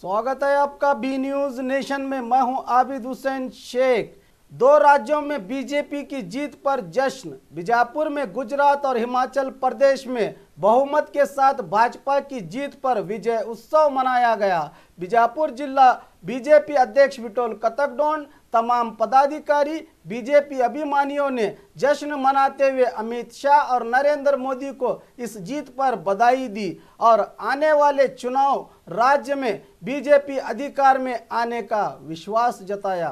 स्वागत है आपका बी न्यूज नेशन में। मैं हूं आबिद हुसैन शेख। दो राज्यों में बीजेपी की जीत पर जश्न। बीजापुर में गुजरात और हिमाचल प्रदेश में बहुमत के साथ भाजपा की जीत पर विजय उत्सव मनाया गया। बीजापुर जिला बीजेपी अध्यक्ष विटोल कतकडोन, तमाम पदाधिकारी, बीजेपी अभिमानियों ने जश्न मनाते हुए अमित शाह और नरेंद्र मोदी को इस जीत पर बधाई दी और आने वाले चुनाव राज्य में बीजेपी अधिकार में आने का विश्वास जताया।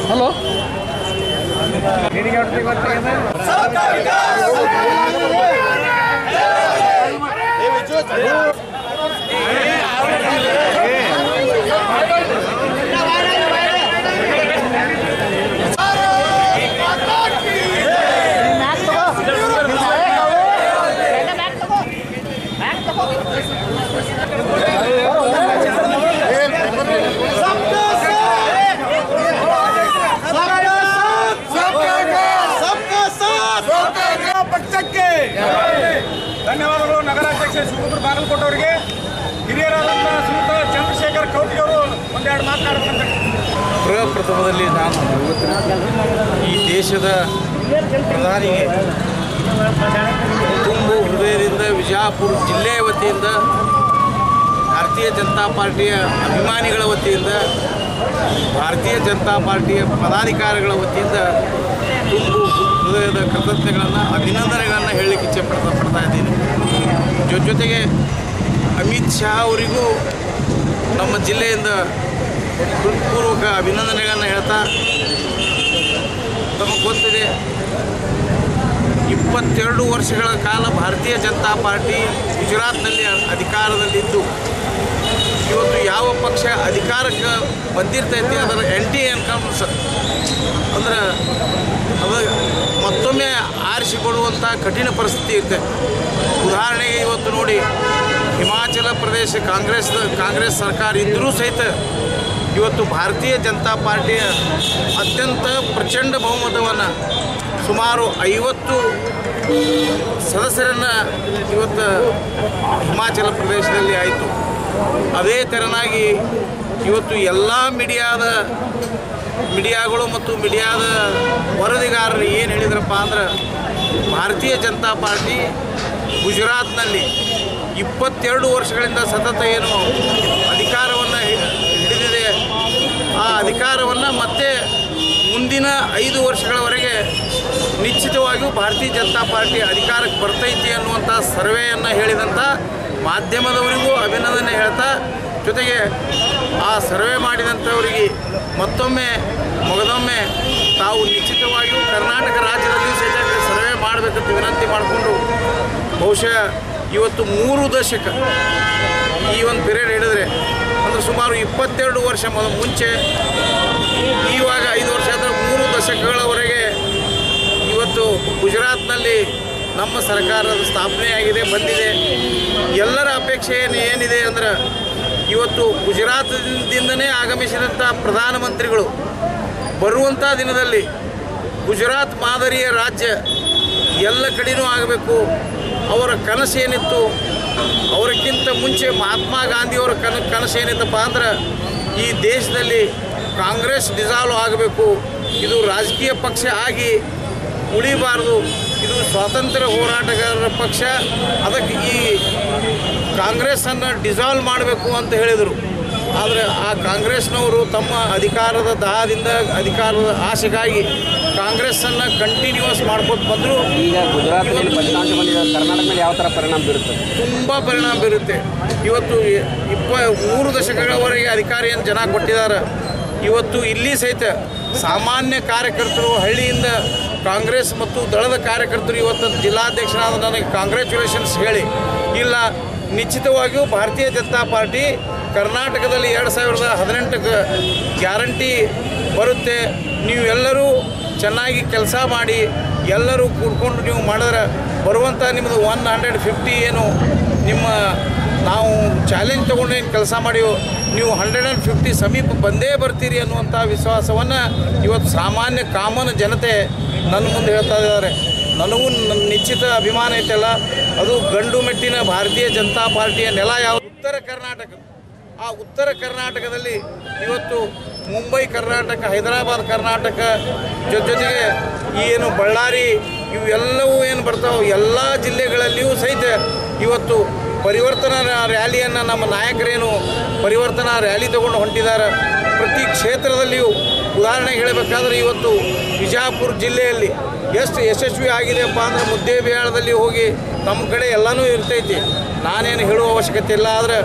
हेलो ಧನ್ಯವಾದಗಳು ನಗರಾಧ್ಯಕ್ಷ ಶಿವಕುಮಾರ್ ಬಾಗಲಕೋಟೆ ಹಿರಿಯರಾದಂಥ ಶ್ರೀಯುತ ಚಂದ್ರಶೇಖರ್ ಕೌಟಿ ಅವರು ಒಂದೆರಡು ಮಾತನಾಡಬೇಕಂತ. ಪ್ರಪ್ರಥಮದಲ್ಲಿ ನಾನು ಈ ದೇಶದ ಪ್ರಧಾನಿಗೆ ತುಂಬು ಹೃದಯದಿಂದ ವಿಜಯಪುರ ಜಿಲ್ಲೆಯ ವತಿಯಿಂದ, ಭಾರತೀಯ ಜನತಾ ಪಾರ್ಟಿಯ ಅಭಿಮಾನಿಗಳ ವತಿಯಿಂದ, ಭಾರತೀಯ ಜನತಾ ಪಾರ್ಟಿಯ ಪದಾಧಿಕಾರಿಗಳ ವತಿಯಿಂದ ತುಂಬು ಹೃದಯದ ಕೃತಜ್ಞತೆಗಳನ್ನು, ಅಭಿನಂದನೆಗಳನ್ನು ಹೇಳಲಿಕ್ಕೆ ಇಚ್ಛೆ ಪಡ್ತಾ ಇದ್ದೀನಿ. ಜೊತೆಗೆ ಅಮಿತ್ ಶಾ ಅವರಿಗೂ ನಮ್ಮ ಜಿಲ್ಲೆಯಿಂದ ಹೃತ್ಪೂರ್ವಕ ಅಭಿನಂದನೆಗಳನ್ನು ಹೇಳ್ತಾ, ತಮಗೆ ಗೊತ್ತಿದೆ 22 ವರ್ಷಗಳ ಕಾಲ ಭಾರತೀಯ ಜನತಾ ಪಾರ್ಟಿ ಗುಜರಾತ್ನಲ್ಲಿ ಅಧಿಕಾರದಲ್ಲಿದ್ದು, ಇವತ್ತು ಯಾವ ಪಕ್ಷ ಅಧಿಕಾರಕ್ಕೆ ಬಂದಿರ್ತೈತಿ ಅದರ ಆ್ಯಂಟಿ ಇನ್ಕಮ್ಸ್ ಅಂದ್ರೆ ಅದು ಮತ್ತೊಮ್ಮೆ ಆರಿಸಿಕೊಡುವಂಥ ಕಠಿಣ ಪರಿಸ್ಥಿತಿ ಇರುತ್ತೆ. ಉದಾಹರಣೆಗೆ ಇವತ್ತು ನೋಡಿ, ಹಿಮಾಚಲ ಪ್ರದೇಶ ಕಾಂಗ್ರೆಸ್ ಸರ್ಕಾರ ಇದ್ದರೂ ಸಹಿತ ಇವತ್ತು ಭಾರತೀಯ ಜನತಾ ಪಾರ್ಟಿಯ ಅತ್ಯಂತ ಪ್ರಚಂಡ ಬಹುಮತವನ್ನು ಸುಮಾರು 50 ಸದಸ್ಯರನ್ನು ಇವತ್ತು ಹಿಮಾಚಲ ಪ್ರದೇಶದಲ್ಲಿ ಆಯಿತು. ಅದೇ ತೆರನಾಗಿ ಇವತ್ತು ಎಲ್ಲ ಮೀಡಿಯಾಗಳು ಮತ್ತು ಮೀಡಿಯಾದ ವರದಿಗಾರರು ಏನು ಹೇಳಿದ್ರಪ್ಪ ಅಂದ್ರೆ, ಭಾರತೀಯ ಜನತಾ ಪಾರ್ಟಿ ಗುಜರಾತ್ನಲ್ಲಿ 22 ವರ್ಷಗಳಿಂದ ಸತತ ಏನು ಅಧಿಕಾರವನ್ನು ಹಿಡಿದಿದೆ, ಆ ಅಧಿಕಾರವನ್ನು ಮತ್ತೆ ಮುಂದಿನ 5 ವರ್ಷಗಳವರೆಗೆ ನಿಶ್ಚಿತವಾಗಿಯೂ ಭಾರತೀಯ ಜನತಾ ಪಾರ್ಟಿ ಅಧಿಕಾರಕ್ಕೆ ಬರ್ತೈತಿ ಅನ್ನುವಂಥ ಸರ್ವೆಯನ್ನು ಹೇಳಿದಂಥ ಮಾಧ್ಯಮದವರಿಗೂ ಅಭಿನಂದನೆ ಹೇಳ್ತಾ, ಜೊತೆಗೆ ಆ ಸರ್ವೆ ಮಾಡಿದಂಥವರಿಗೆ ಮತ್ತೊಮ್ಮೆ ಮಗದೊಮ್ಮೆ ತಾವು ನಿಶ್ಚಿತವಾಗಿಯೂ ಕರ್ನಾಟಕ ರಾಜ್ಯದಲ್ಲಿಯೂ ಸಹಿತ ಸರ್ವೆ ಮಾಡಬೇಕಂತ ವಿನಂತಿ ಮಾಡಿಕೊಂಡು, ಬಹುಶಃ ಇವತ್ತು 3 ದಶಕ ಈ ಒಂದು ಪೀರಿಯಡ್ ಹಿಡಿದ್ರೆ ಅಂದರೆ ಸುಮಾರು 22 ವರ್ಷ ಮುಂಚೆ, ಇವಾಗ 5 ವರ್ಷ ಅಂದರೆ 3 ದಶಕಗಳವರೆಗೆ ಇವತ್ತು ಗುಜರಾತ್ನಲ್ಲಿ ನಮ್ಮ ಸರ್ಕಾರದ ಸ್ಥಾಪನೆಯಾಗಿದೆ, ಬಂದಿದೆ. ಎಲ್ಲರ ಅಪೇಕ್ಷೆ ಏನಿದೆ ಅಂದ್ರೆ, ಇವತ್ತು ಗುಜರಾತ್ದಿಂದನೇ ಆಗಮಿಸಿದಂಥ ಪ್ರಧಾನಮಂತ್ರಿಗಳು ಬರುವಂಥ ದಿನದಲ್ಲಿ ಗುಜರಾತ್ ಮಾದರಿಯ ರಾಜ್ಯ ಎಲ್ಲ ಕಡೆಯೂ ಆಗಬೇಕು. ಅವರ ಕನಸೇನಿತ್ತು, ಅವರಕ್ಕಿಂತ ಮುಂಚೆ ಮಹಾತ್ಮ ಗಾಂಧಿಯವರ ಕನಸೇನಿತ್ತಪ್ಪ ಅಂದ್ರೆ, ಈ ದೇಶದಲ್ಲಿ ಕಾಂಗ್ರೆಸ್ ಡಿಸಾಲ್ವ್ ಆಗಬೇಕು, ಇದು ರಾಜಕೀಯ ಪಕ್ಷ ಆಗಿ ಉಳಿಬಾರ್ದು, ಇದು ಸ್ವಾತಂತ್ರ್ಯ ಹೋರಾಟಗಾರರ ಪಕ್ಷ, ಅದಕ್ಕೆ ಈ ಕಾಂಗ್ರೆಸ್ಸನ್ನು ಡಿಸಾಲ್ವ್ ಮಾಡಬೇಕು ಅಂತ ಹೇಳಿದರು. ಆದರೆ ಆ ಕಾಂಗ್ರೆಸ್ನವರು ತಮ್ಮ ಅಧಿಕಾರದ ದಾಹದಿಂದ, ಅಧಿಕಾರದ ಆಸೆಗಾಗಿ ಕಾಂಗ್ರೆಸ್ಸನ್ನು ಕಂಟಿನ್ಯೂಸ್ ಮಾಡ್ಕೊತ ಬಂದರು. ಈಗ ಗುಜರಾತ್ನಲ್ಲಿ ಫಲಿತಾಂಶ ಬಂದಿದೆ, ಕರ್ನಾಟಕ ಮೇಲೆ ಯಾವ ಥರ ಪರಿಣಾಮ ಬೀರುತ್ತೆ? ತುಂಬ ಪರಿಣಾಮ ಬೀರುತ್ತೆ. ಇವತ್ತು 3 ದಶಕಗಳವರೆಗೆ ಅಧಿಕಾರಿಯನ್ನು ಜನ ಕೊಟ್ಟಿದ್ದಾರೆ. ಇವತ್ತು ಇಲ್ಲಿ ಸಹಿತ ಸಾಮಾನ್ಯ ಕಾರ್ಯಕರ್ತರು, ಹಳ್ಳಿಯಿಂದ ಕಾಂಗ್ರೆಸ್ ಮತ್ತು ದಳದ ಕಾರ್ಯಕರ್ತರು ಇವತ್ತು ಜಿಲ್ಲಾಧ್ಯಕ್ಷರಾದ ನನಗೆ ಕಾಂಗ್ರ್ಯಾಚುಲೇಷನ್ಸ್ ಹೇಳಿ, ಇಲ್ಲ ನಿಶ್ಚಿತವಾಗಿಯೂ ಭಾರತೀಯ ಜನತಾ ಪಾರ್ಟಿ ಕರ್ನಾಟಕದಲ್ಲಿ 2018ಕ್ಕೆ ಗ್ಯಾರಂಟಿ ಬರುತ್ತೆ, ನೀವೆಲ್ಲರೂ ಚೆನ್ನಾಗಿ ಕೆಲಸ ಮಾಡಿ, ಎಲ್ಲರೂ ಕೂಡ್ಕೊಂಡು ನೀವು ಮಾಡಿದ್ರೆ ಬರುವಂಥ ನಿಮ್ಮದು 150 ಏನು ನಿಮ್ಮ ನಾವು ಚಾಲೆಂಜ್ ತೊಗೊಂಡು ಏನು ಕೆಲಸ ಮಾಡಿವೋ, ನೀವು 150 ಸಮೀಪ ಬಂದೇ ಬರ್ತೀರಿ ಅನ್ನುವಂಥ ವಿಶ್ವಾಸವನ್ನು ಇವತ್ತು ಸಾಮಾನ್ಯ ಕಾಮನ್ ಜನತೆ ನನ್ನ ಮುಂದೆ ಹೇಳ್ತಾ ಇದ್ದಾರೆ. ನನಗೂ ನಿಶ್ಚಿತ ಅಭಿಮಾನ ಐತಲ್ಲ, ಅದು ಗಂಡು ಮೆಟ್ಟಿನ ಭಾರತೀಯ ಜನತಾ ಪಾರ್ಟಿಯ ನೆಲ ಯಾವ ಉತ್ತರ ಕರ್ನಾಟಕ. ಆ ಉತ್ತರ ಕರ್ನಾಟಕದಲ್ಲಿ ಇವತ್ತು ಮುಂಬೈ ಕರ್ನಾಟಕ, ಹೈದರಾಬಾದ್ ಕರ್ನಾಟಕ ಜೊತೆಗೆ ಏನು ಬಳ್ಳಾರಿ ಇವೆಲ್ಲವೂ ಏನು ಬರ್ತಾವೆ ಎಲ್ಲ ಜಿಲ್ಲೆಗಳಲ್ಲಿಯೂ ಸಹಿತ ಇವತ್ತು ಪರಿವರ್ತನಾ ರ್ಯಾಲಿಯನ್ನು ನಮ್ಮ ನಾಯಕರೇನು ಪರಿವರ್ತನಾ ರ್ಯಾಲಿ ತಗೊಂಡು ಹೊಂಟಿದ್ದಾರೆ. ಪ್ರತಿ ಕ್ಷೇತ್ರದಲ್ಲಿಯೂ ಉದಾಹರಣೆ ಹೇಳಬೇಕಾದ್ರೆ ಇವತ್ತು ವಿಜಯಪುರ ಜಿಲ್ಲೆಯಲ್ಲಿ ಎಷ್ಟು ಯಶಸ್ವಿ ಆಗಿದೆಯಪ್ಪ ಅಂದರೆ ಮುದ್ದೇಬಿಹಾಳದಲ್ಲಿ ಹೋಗಿ ತಮ್ಮ ಕಡೆ ಎಲ್ಲನೂ ಇರ್ತೈತಿ, ನಾನೇನು ಹೇಳುವ ಅವಶ್ಯಕತೆ ಇಲ್ಲ. ಆದರೆ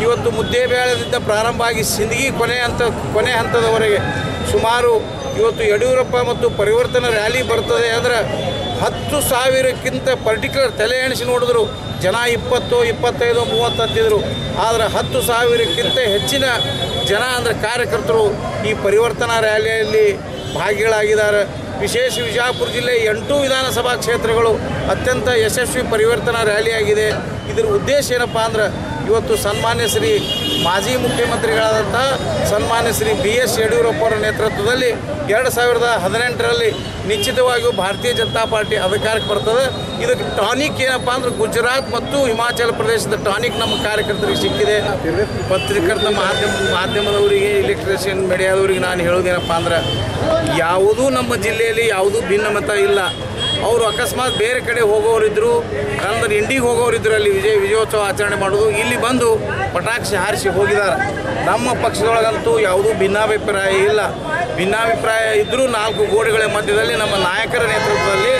ಇವತ್ತು ಮುದ್ದೇಬಿಹಾಳದಿಂದ ಪ್ರಾರಂಭ ಆಗಿ ಸಿಂದಗಿ ಕೊನೆ ಹಂತದವರೆಗೆ ಸುಮಾರು ಇವತ್ತು ಯಡಿಯೂರಪ್ಪ ಮತ್ತು ಪರಿವರ್ತನಾ ರ್ಯಾಲಿ ಬರ್ತದೆ ಅಂದರೆ 10,000ಕ್ಕಿಂತ ಪರ್ಟಿಕ್ಯುಲರ್ ತಲೆ ಎಣಿಸಿ ನೋಡಿದ್ರು ಜನ 20, 25, 30 ಹತ್ತಿದ್ರು. ಆದರೆ 10,000ಕ್ಕಿಂತ ಹೆಚ್ಚಿನ ಜನ ಅಂದರೆ ಕಾರ್ಯಕರ್ತರು ಈ ಪರಿವರ್ತನಾ ರ್ಯಾಲಿಯಲ್ಲಿ ಭಾಗಿಗಳಾಗಿದ್ದಾರೆ. ವಿಶೇಷ ವಿಜಯಪುರ ಜಿಲ್ಲೆ 8 ವಿಧಾನಸಭಾ ಕ್ಷೇತ್ರಗಳು ಅತ್ಯಂತ ಯಶಸ್ವಿ ಪರಿವರ್ತನಾ ರ್ಯಾಲಿಯಾಗಿದೆ. ಇದರ ಉದ್ದೇಶ ಏನಪ್ಪ ಅಂದ್ರೆ ಇವತ್ತು ಸನ್ಮಾನ್ಯ ಶ್ರೀ ಮಾಜಿ ಮುಖ್ಯಮಂತ್ರಿಗಳಾದಂಥ ಸನ್ಮಾನ್ಯ ಶ್ರೀ BS ಯಡಿಯೂರಪ್ಪ ಅವರ ನೇತೃತ್ವದಲ್ಲಿ 2018ರಲ್ಲಿ ನಿಶ್ಚಿತವಾಗಿಯೂ ಭಾರತೀಯ ಜನತಾ ಪಾರ್ಟಿ ಅಧಿಕಾರಕ್ಕೆ ಬರ್ತದೆ. ಇದಕ್ಕೆ ಟಾನಿಕ್ ಏನಪ್ಪ ಅಂದ್ರೆ ಗುಜರಾತ್ ಮತ್ತು ಹಿಮಾಚಲ ಪ್ರದೇಶದ ಟಾನಿಕ್ ನಮ್ಮ ಕಾರ್ಯಕರ್ತರಿಗೆ ಸಿಕ್ಕಿದೆ. ಪತ್ರಕರ್ತ ಮಾಧ್ಯಮದವರಿಗೆ, ಎಲೆಕ್ಟ್ರಿಷಿಯನ್ ಮೀಡಿಯಾದವರಿಗೆ ನಾನು ಹೇಳೋದೇನಪ್ಪ ಅಂದ್ರೆ ಯಾವುದೂ ನಮ್ಮ ಜಿಲ್ಲೆಯಲ್ಲಿ ಯಾವುದೂ ಭಿನ್ನಮತ ಇಲ್ಲ. ಅವರು ಅಕಸ್ಮಾತ್ ಬೇರೆ ಕಡೆ ಹೋಗೋರಿದ್ದರು, ಅಂದ್ರೆ ಇಂಡಿಗೆ ಹೋಗೋರಿದ್ದರು, ಅಲ್ಲಿ ವಿಜಯೋತ್ಸವ ಆಚರಣೆ ಮಾಡೋದು, ಇಲ್ಲಿ ಬಂದು ಪಟಾಕ್ಷಿ ಹಾರಿಸಿ ಹೋಗಿದ್ದಾರೆ. ನಮ್ಮ ಪಕ್ಷದೊಳಗಂತೂ ಯಾವುದೂ ಭಿನ್ನಾಭಿಪ್ರಾಯ ಇಲ್ಲ. ಭಿನ್ನಾಭಿಪ್ರಾಯ ಇದ್ದರೂ 4 ಗೋಡೆಗಳ ಮಧ್ಯದಲ್ಲಿ ನಮ್ಮ ನಾಯಕರ ನೇತೃತ್ವದಲ್ಲಿ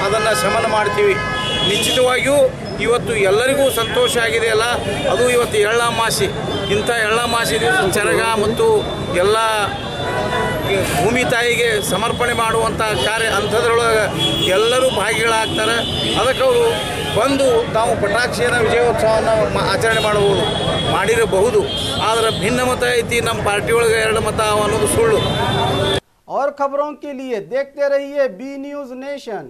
ಅದನ್ನು ಶಮನ ಮಾಡ್ತೀವಿ. ನಿಶ್ಚಿತವಾಗಿಯೂ ಇವತ್ತು ಎಲ್ಲರಿಗೂ ಸಂತೋಷ ಆಗಿದೆಯಲ್ಲ, ಅದು ಇವತ್ತು ಎಳ್ಳಮಾಸಿ. ಇಂಥ ಎಳ್ಳಮಾಸಿ ದಿವಸ ಚರಗ ಮತ್ತು ಎಲ್ಲ ಭೂಮಿ ತಾಯಿಗೆ ಸಮರ್ಪಣೆ ಮಾಡುವಂಥ ಕಾರ್ಯ ಅಂಥದ್ರೊಳಗೆ ಎಲ್ಲರೂ ಭಾಗಿಗಳಾಗ್ತಾರೆ. ಅದಕ್ಕೆ ಅವರು ಬಂದು ತಾವು ಪಟಾಕ್ಷಿಯನ್ನು ವಿಜಯೋತ್ಸವವನ್ನು ಆಚರಣೆ ಮಾಡಿರಬಹುದು. ಆದರೆ ಭಿನ್ನಮತ ಐತಿ, ನಮ್ಮ ಪಾರ್ಟಿ ಒಳಗೆ 2 ಮತ ಅನ್ನೋದು ಸುಳ್ಳು. और खबरों के लिए देखते रहिए बी न्यूज़ नेशन।